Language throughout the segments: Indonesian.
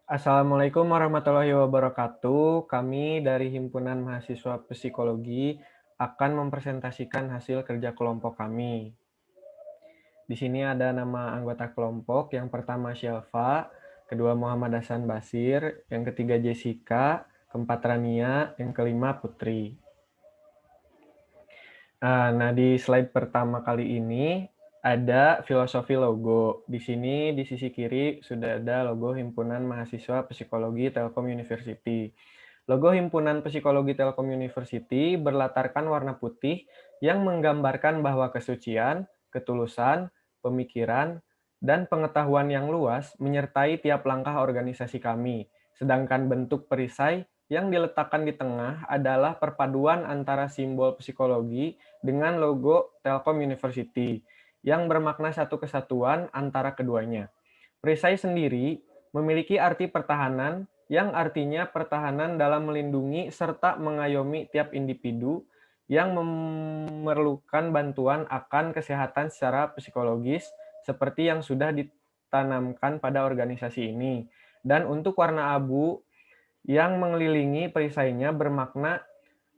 Assalamualaikum warahmatullahi wabarakatuh. Kami dari Himpunan Mahasiswa Psikologi akan mempresentasikan hasil kerja kelompok kami. Di sini ada nama anggota kelompok. Yang pertama Shelva, kedua Muhammad Hasan Basir, yang ketiga Jessica, keempat Rania, yang kelima Putri. Nah, di slide pertama kali ini ada filosofi logo. Di sini di sisi kiri sudah ada logo Himpunan Mahasiswa Psikologi Telkom University. Logo Himpunan Psikologi Telkom University berlatarkan warna putih yang menggambarkan bahwa kesucian, ketulusan, pemikiran, dan pengetahuan yang luas menyertai tiap langkah organisasi kami. Sedangkan bentuk perisai yang diletakkan di tengah adalah perpaduan antara simbol psikologi dengan logo Telkom University yang bermakna satu kesatuan antara keduanya. Perisai sendiri memiliki arti pertahanan yang artinya pertahanan dalam melindungi serta mengayomi tiap individu yang memerlukan bantuan akan kesehatan secara psikologis seperti yang sudah ditanamkan pada organisasi ini. Dan untuk warna abu yang mengelilingi perisainya bermakna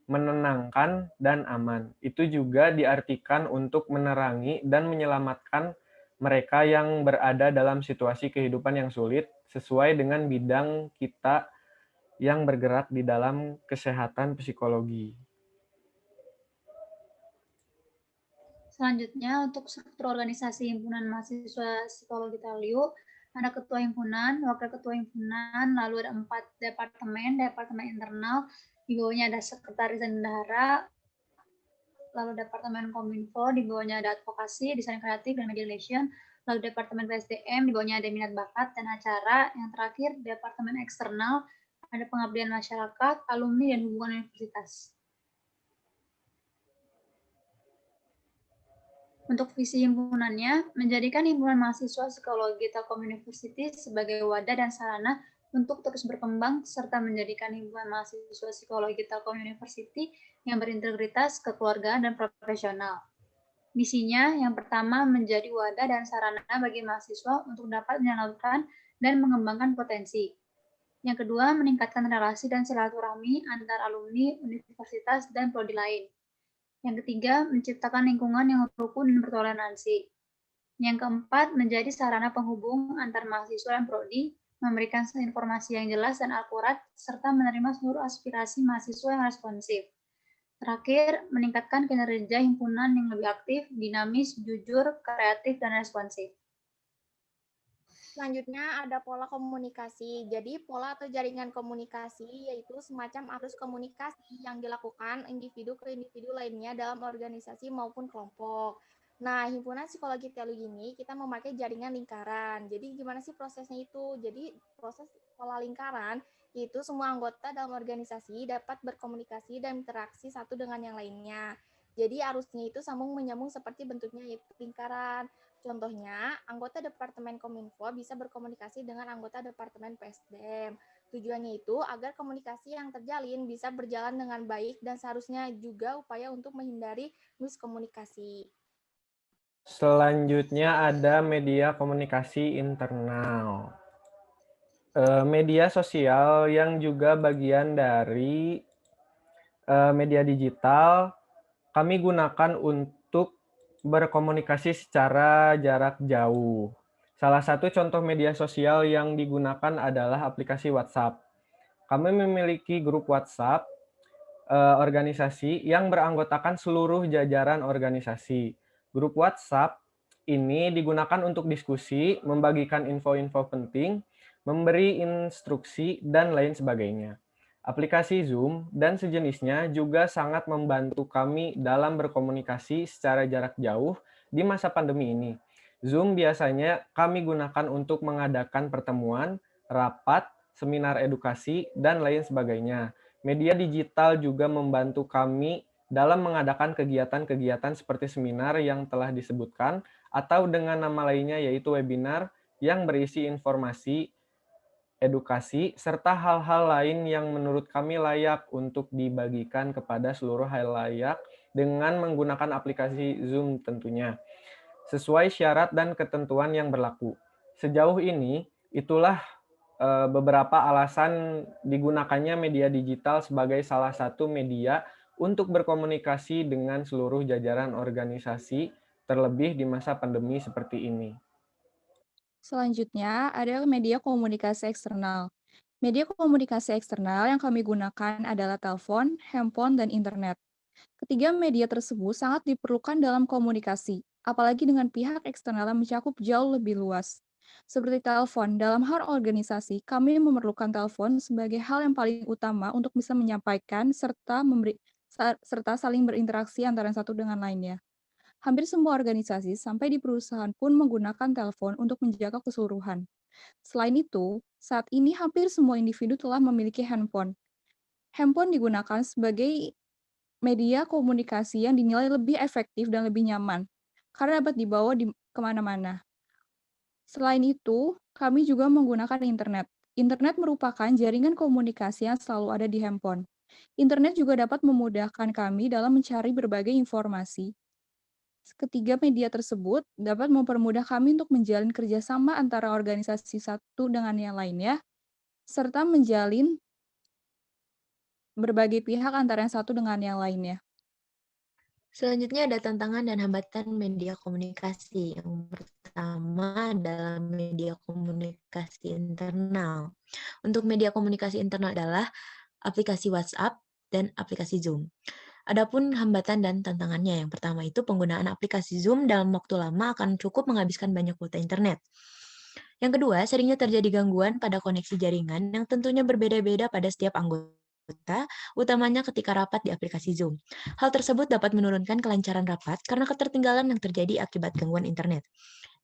menenangkan dan aman. Itu juga diartikan untuk menerangi dan menyelamatkan mereka yang berada dalam situasi kehidupan yang sulit sesuai dengan bidang kita yang bergerak di dalam kesehatan psikologi. Selanjutnya, untuk struktur organisasi Himpunan Mahasiswa Psikologi Talyu, ada ketua himpunan, wakil ketua himpunan, lalu ada 4 departemen internal, di bawahnya ada sekretaris dan bendahara, lalu departemen kominfo, di bawahnya ada advokasi, desain kreatif, dan media relation, lalu departemen PSDM, di bawahnya ada minat bakat dan acara, yang terakhir departemen eksternal, ada pengabdian masyarakat, alumni, dan hubungan universitas. Untuk visi himpunannya, menjadikan himpunan mahasiswa psikologi Telkom University sebagai wadah dan sarana untuk terus berkembang serta menjadikan himpunan mahasiswa psikologi Telkom University yang berintegritas, kekeluargaan, dan profesional. Misinya yang pertama menjadi wadah dan sarana bagi mahasiswa untuk dapat menyalurkan dan mengembangkan potensi. Yang kedua, meningkatkan relasi dan silaturahmi antar alumni, universitas, dan prodi lain. Yang ketiga, menciptakan lingkungan yang rukun dan bertoleransi. Yang keempat, menjadi sarana penghubung antar mahasiswa dan prodi, memberikan informasi yang jelas dan akurat, serta menerima seluruh aspirasi mahasiswa yang responsif. Terakhir, meningkatkan kinerja himpunan yang lebih aktif, dinamis, jujur, kreatif, dan responsif. Selanjutnya ada pola komunikasi. Jadi pola atau jaringan komunikasi yaitu semacam arus komunikasi yang dilakukan individu ke individu lainnya dalam organisasi maupun kelompok. Nah, himpunan psikologi teologi ini kita memakai jaringan lingkaran. Jadi gimana sih prosesnya itu? Jadi proses pola lingkaran itu semua anggota dalam organisasi dapat berkomunikasi dan interaksi satu dengan yang lainnya. Jadi arusnya itu sambung menyambung seperti bentuknya yaitu lingkaran. Contohnya, anggota Departemen Kominfo bisa berkomunikasi dengan anggota Departemen PSDM. Tujuannya itu agar komunikasi yang terjalin bisa berjalan dengan baik dan seharusnya juga upaya untuk menghindari miskomunikasi. Selanjutnya ada media komunikasi internal. Media sosial yang juga bagian dari media digital kami gunakan untuk berkomunikasi secara jarak jauh. Salah satu contoh media sosial yang digunakan adalah aplikasi WhatsApp. Kami memiliki grup WhatsApp organisasi yang beranggotakan seluruh jajaran organisasi. Grup WhatsApp ini digunakan untuk diskusi, membagikan info-info penting, memberi instruksi, dan lain sebagainya. Aplikasi Zoom dan sejenisnya juga sangat membantu kami dalam berkomunikasi secara jarak jauh di masa pandemi ini. Zoom biasanya kami gunakan untuk mengadakan pertemuan, rapat, seminar edukasi, dan lain sebagainya. Media digital juga membantu kami dalam mengadakan kegiatan-kegiatan seperti seminar yang telah disebutkan, atau dengan nama lainnya yaitu webinar yang berisi informasi edukasi, serta hal-hal lain yang menurut kami layak untuk dibagikan kepada seluruh halayak dengan menggunakan aplikasi Zoom tentunya, sesuai syarat dan ketentuan yang berlaku. Sejauh ini, itulah beberapa alasan digunakannya media digital sebagai salah satu media untuk berkomunikasi dengan seluruh jajaran organisasi, terlebih di masa pandemi seperti ini. Selanjutnya, ada media komunikasi eksternal. Media komunikasi eksternal yang kami gunakan adalah telepon, handphone, dan internet. Ketiga media tersebut sangat diperlukan dalam komunikasi, apalagi dengan pihak eksternal yang mencakup jauh lebih luas. Seperti telepon, dalam hal organisasi, kami memerlukan telepon sebagai hal yang paling utama untuk bisa menyampaikan serta saling berinteraksi antara satu dengan lainnya. Hampir semua organisasi sampai di perusahaan pun menggunakan telepon untuk menjaga keseluruhan. Selain itu, saat ini hampir semua individu telah memiliki handphone. Handphone digunakan sebagai media komunikasi yang dinilai lebih efektif dan lebih nyaman, karena dapat dibawa kemana-mana. Selain itu, kami juga menggunakan internet. Internet merupakan jaringan komunikasi yang selalu ada di handphone. Internet juga dapat memudahkan kami dalam mencari berbagai informasi. Ketiga media tersebut dapat mempermudah kami untuk menjalin kerjasama antara organisasi satu dengan yang lainnya, serta menjalin berbagai pihak antara yang satu dengan yang lainnya. Selanjutnya ada tantangan dan hambatan media komunikasi. Yang pertama adalah media komunikasi internal. Untuk media komunikasi internal adalah aplikasi WhatsApp dan aplikasi Zoom. Adapun hambatan dan tantangannya, yang pertama itu penggunaan aplikasi Zoom dalam waktu lama akan cukup menghabiskan banyak kuota internet. Yang kedua, seringnya terjadi gangguan pada koneksi jaringan yang tentunya berbeda-beda pada setiap anggota, utamanya ketika rapat di aplikasi Zoom. Hal tersebut dapat menurunkan kelancaran rapat karena ketertinggalan yang terjadi akibat gangguan internet.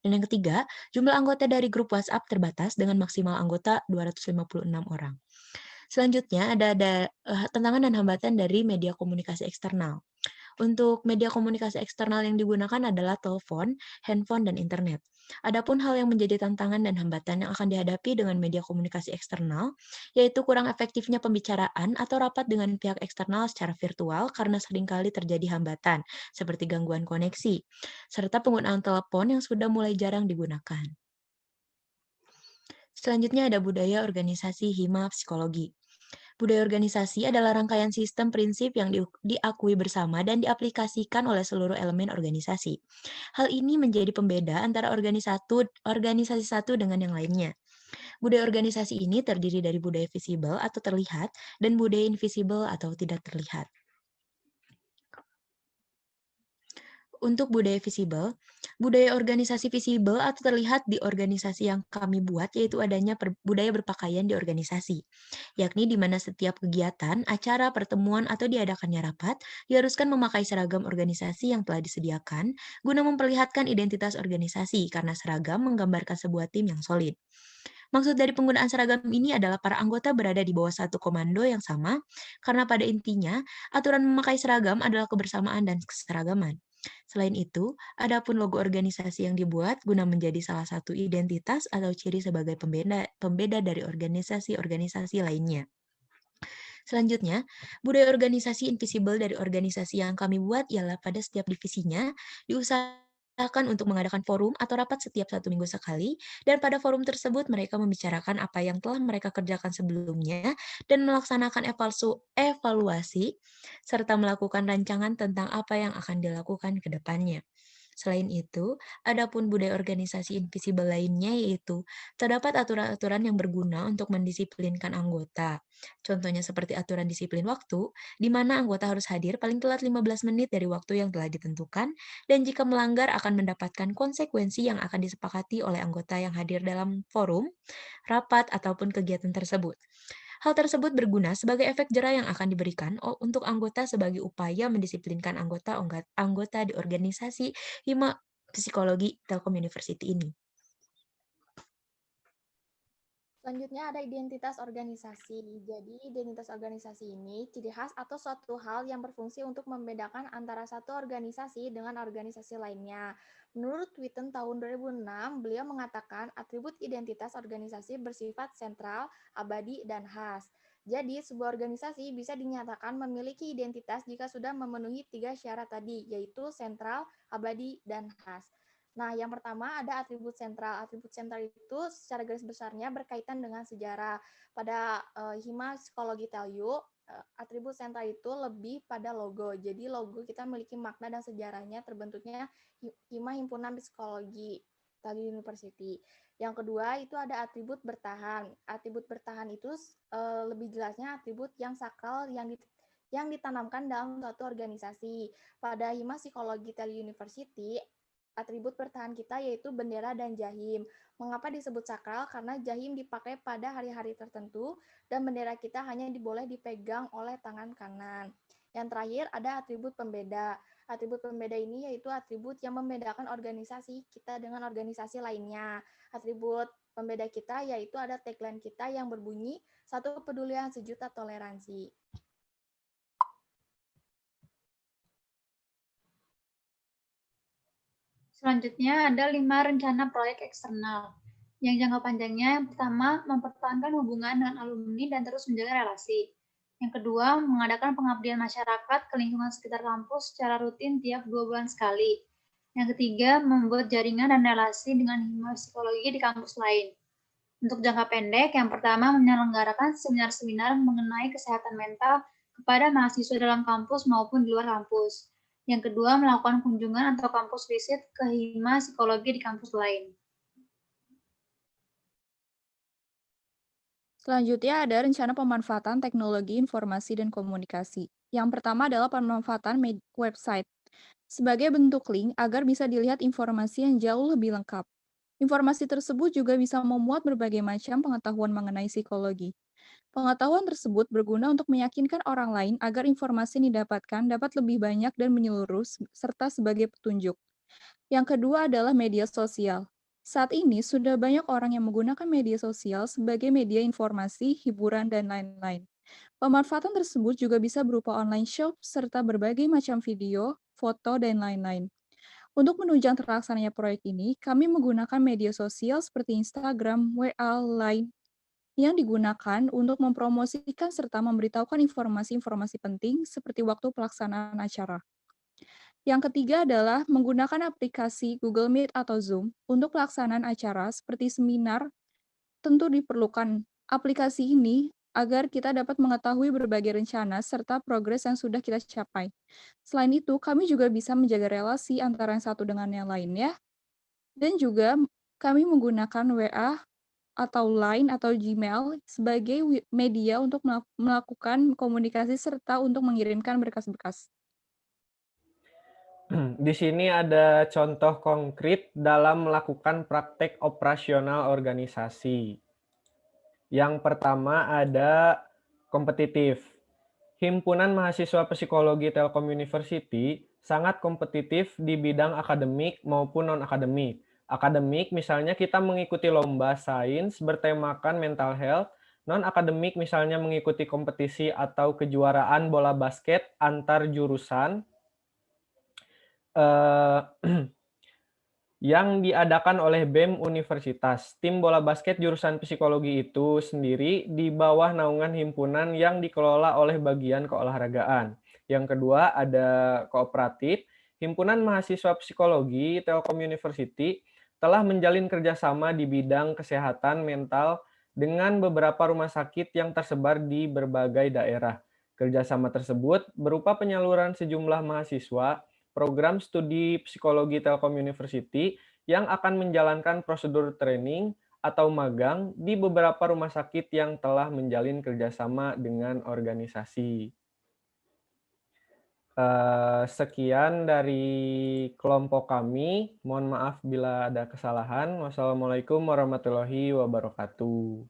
Dan yang ketiga, jumlah anggota dari grup WhatsApp terbatas dengan maksimal anggota 256 orang. Selanjutnya ada tantangan dan hambatan dari media komunikasi eksternal. Untuk media komunikasi eksternal yang digunakan adalah telepon, handphone, dan internet. Adapun hal yang menjadi tantangan dan hambatan yang akan dihadapi dengan media komunikasi eksternal, yaitu kurang efektifnya pembicaraan atau rapat dengan pihak eksternal secara virtual karena seringkali terjadi hambatan, seperti gangguan koneksi, serta penggunaan telepon yang sudah mulai jarang digunakan. Selanjutnya ada budaya organisasi hima psikologi. Budaya organisasi adalah rangkaian sistem prinsip yang diakui bersama dan diaplikasikan oleh seluruh elemen organisasi. Hal ini menjadi pembeda antara organisasi satu dengan yang lainnya. Budaya organisasi ini terdiri dari budaya visible atau terlihat dan budaya invisible atau tidak terlihat. Untuk budaya visible, budaya organisasi visible atau terlihat di organisasi yang kami buat yaitu adanya budaya berpakaian di organisasi, yakni di mana setiap kegiatan, acara, pertemuan, atau diadakannya rapat diharuskan memakai seragam organisasi yang telah disediakan guna memperlihatkan identitas organisasi karena seragam menggambarkan sebuah tim yang solid. Maksud dari penggunaan seragam ini adalah para anggota berada di bawah satu komando yang sama, karena pada intinya, aturan memakai seragam adalah kebersamaan dan keseragaman. Selain itu, adapun logo organisasi yang dibuat guna menjadi salah satu identitas atau ciri sebagai pembeda dari organisasi-organisasi lainnya. Selanjutnya, budaya organisasi invisible dari organisasi yang kami buat ialah pada setiap divisinya diusahakan untuk mengadakan forum atau rapat setiap 1 minggu sekali, dan pada forum tersebut mereka membicarakan apa yang telah mereka kerjakan sebelumnya dan melaksanakan evaluasi serta melakukan rancangan tentang apa yang akan dilakukan ke depannya. Selain itu, adapun budaya organisasi invisible lainnya yaitu terdapat aturan-aturan yang berguna untuk mendisiplinkan anggota. Contohnya seperti aturan disiplin waktu, di mana anggota harus hadir paling telat 15 menit dari waktu yang telah ditentukan, dan jika melanggar akan mendapatkan konsekuensi yang akan disepakati oleh anggota yang hadir dalam forum, rapat, ataupun kegiatan tersebut. Hal tersebut berguna sebagai efek jera yang akan diberikan untuk anggota sebagai upaya mendisiplinkan anggota di organisasi hima psikologi Telkom University ini. Selanjutnya ada identitas organisasi. Jadi, identitas organisasi ini ciri khas atau suatu hal yang berfungsi untuk membedakan antara satu organisasi dengan organisasi lainnya. Menurut Witten tahun 2006, beliau mengatakan atribut identitas organisasi bersifat sentral, abadi, dan khas. Jadi, sebuah organisasi bisa dinyatakan memiliki identitas jika sudah memenuhi 3 syarat tadi, yaitu sentral, abadi, dan khas. Nah, yang pertama ada atribut sentral. Atribut sentral itu secara garis besarnya berkaitan dengan sejarah. Pada Hima Psikologi Tell You, atribut sentral itu lebih pada logo. Jadi logo kita memiliki makna dan sejarahnya terbentuknya Hima Himpunan Psikologi Tell You University. Yang kedua itu ada atribut bertahan. Atribut bertahan itu lebih jelasnya atribut yang sakral yang ditanamkan dalam suatu organisasi. Pada Hima Psikologi Tell You University, atribut bertahan kita yaitu bendera dan jahim. Mengapa disebut sakral? Karena jahim dipakai pada hari-hari tertentu dan bendera kita hanya boleh dipegang oleh tangan kanan. Yang terakhir ada atribut pembeda. Atribut pembeda ini yaitu atribut yang membedakan organisasi kita dengan organisasi lainnya. Atribut pembeda kita yaitu ada tagline kita yang berbunyi satu kepedulian sejuta toleransi. Selanjutnya ada 5 rencana proyek eksternal. Yang jangka panjangnya, yang pertama, mempertahankan hubungan dengan alumni dan terus menjaga relasi. Yang kedua, mengadakan pengabdian masyarakat ke lingkungan sekitar kampus secara rutin tiap 2 bulan sekali. Yang ketiga, membuat jaringan dan relasi dengan hima psikologi di kampus lain. Untuk jangka pendek, yang pertama, menyelenggarakan seminar-seminar mengenai kesehatan mental kepada mahasiswa dalam kampus maupun di luar kampus. Yang kedua, melakukan kunjungan atau kampus visit ke hima psikologi di kampus lain. Selanjutnya ada rencana pemanfaatan teknologi informasi dan komunikasi. Yang pertama adalah pemanfaatan website sebagai bentuk link agar bisa dilihat informasi yang jauh lebih lengkap. Informasi tersebut juga bisa memuat berbagai macam pengetahuan mengenai psikologi. Pengetahuan tersebut berguna untuk meyakinkan orang lain agar informasi yang didapatkan dapat lebih banyak dan menyeluruh serta sebagai petunjuk. Yang kedua adalah media sosial. Saat ini sudah banyak orang yang menggunakan media sosial sebagai media informasi, hiburan, dan lain-lain. Pemanfaatan tersebut juga bisa berupa online shop serta berbagai macam video, foto, dan lain-lain. Untuk menunjang terlaksananya proyek ini, kami menggunakan media sosial seperti Instagram, WA, Line, yang digunakan untuk mempromosikan serta memberitahukan informasi-informasi penting seperti waktu pelaksanaan acara. Yang ketiga adalah menggunakan aplikasi Google Meet atau Zoom untuk pelaksanaan acara seperti seminar. Tentu diperlukan aplikasi ini agar kita dapat mengetahui berbagai rencana serta progres yang sudah kita capai. Selain itu, kami juga bisa menjaga relasi antara yang satu dengan yang lainnya, dan juga kami menggunakan WA atau Line atau Gmail sebagai media untuk melakukan komunikasi serta untuk mengirimkan berkas-berkas. Di sini ada contoh konkret dalam melakukan praktek operasional organisasi. Yang pertama ada kompetitif. Himpunan Mahasiswa Psikologi Telkom University sangat kompetitif di bidang akademik maupun non-akademik. Akademik misalnya kita mengikuti lomba sains bertemakan mental health, non-akademik misalnya mengikuti kompetisi atau kejuaraan bola basket antar jurusan yang diadakan oleh BEM Universitas. Tim bola basket jurusan psikologi itu sendiri di bawah naungan himpunan yang dikelola oleh bagian keolahragaan. Yang kedua ada kooperatif. Himpunan Mahasiswa Psikologi Telkom University telah menjalin kerjasama di bidang kesehatan mental dengan beberapa rumah sakit yang tersebar di berbagai daerah. Kerjasama tersebut berupa penyaluran sejumlah mahasiswa program studi psikologi Telkom University yang akan menjalankan prosedur training atau magang di beberapa rumah sakit yang telah menjalin kerjasama dengan organisasi. Sekian dari kelompok kami. Mohon maaf bila ada kesalahan. Wassalamualaikum warahmatullahi wabarakatuh.